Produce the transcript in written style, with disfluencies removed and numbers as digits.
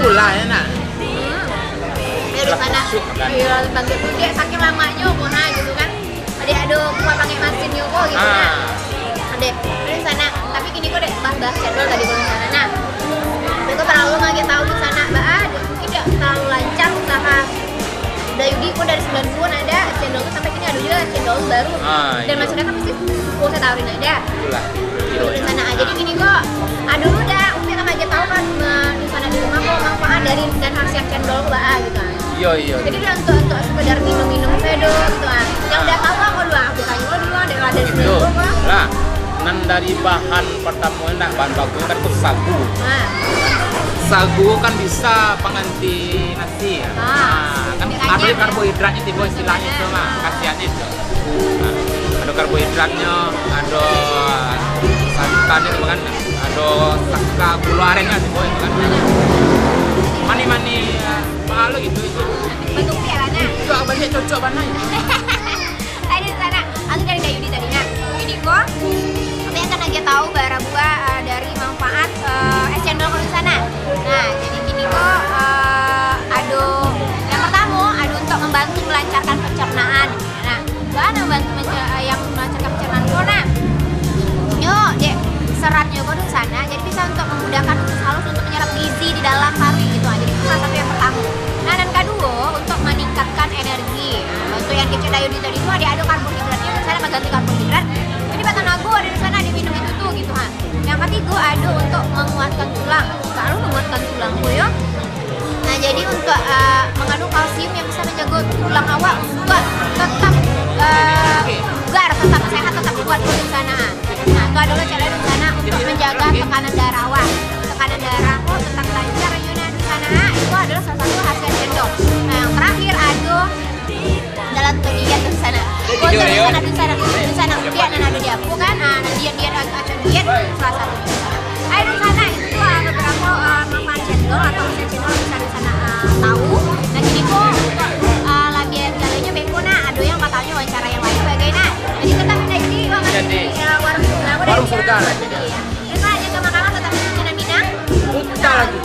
Itulah enak. Ya di sana. Iya, bangkit tuh dia saking lamanya kok nah gitu kan. Ada kuah pakai mesin yo kok gitu nah. Ada di sana. Tapi kini kok deh bahas cendol tadi kalau di sana. Nah, aku terlalu nggak tahu di sana, Mbak. Mungkin tidak terlalu lancar usaha. Udah Yudi kok dari 90-an ada cendol sampai kini ada juga cendol baru. Dan maksudnya kan pasti gua saya tawarin ada. Itulah. Di sana aja. Jadi gini kok. Aduh udah, Umi sama aja tahu kan di sana di rumah kok manfaat dari dan khasiat cendol Mbak gitu kan. Iya. Jadi udah untuk sekedar minum-minum pedo gitu kan. Yang udah tahu aku dulu aplikasinya lo dulu ada Itu. Lah, nan dari bahan pertama enak bahan bakunya kan itu sagu. Sagu kan bisa pengganti nasi ya. Kan ada karbohidratnya tiba istilahnya itu mah, khasiatnya itu. Ada karbohidratnya, ada santannya itu kan, ada saka gula arennya tiba itu kan. Mani-mani mahal gitu itu. Bentuk pialanya. Itu banyak cocok banget. Tadi di sana, aku dari Yudi tadinya. Ini kok, tapi akan aja tahu bara buah dari manfaat es cendol kalau di sana. Nah, jadi gini kok, yang pertama, untuk membantu melancarkan pencernaan. Nah, bahan membantu yang melancarkan pencernaan kok, nah, dek seratnya kok di sana, jadi bisa untuk memudahkan usus halus untuk menyerap gizi di dalam paru gitu. Jadi itu salah satu yang pertama. Nah, dan kedua untuk meningkatkan energi. Nah, untuk yang kecil Yudi tadi itu ada karbohidratnya, di sana mengganti karbohidrat. Jadi batang nago ada di sana diminum itu tuh gitu kan. Yang ketiga ada untuk menguatkan tulang. Selalu menguatkan tulang ya. Nah, jadi untuk mengandung kalsium yang bisa menjaga tulang awak untuk tetap bugar, tetap sehat, tetap kuat di sana. Nah, itu adalah cara di sana untuk menjaga tekanan darah awak. Tekanan darah kok tetap lancar ya di sana. Itu adalah salah satu hasil cendol. Nah, yang terakhir ada dalam diet di sana. Untuk di sana diet dan ada dia bukan. Nah, diet atau diet salah satu. Di sana itu tuh beberapa manfaat cendol atau hasil cendol bisa di sana tahu. Nah, jadi kok labian jalannya beko nah, ada yang katanya wawancara yang lain bagaimana. Jadi tetap di warung surga lah jadi. Terus aja ke makanan tetap di Minang. Udah lagi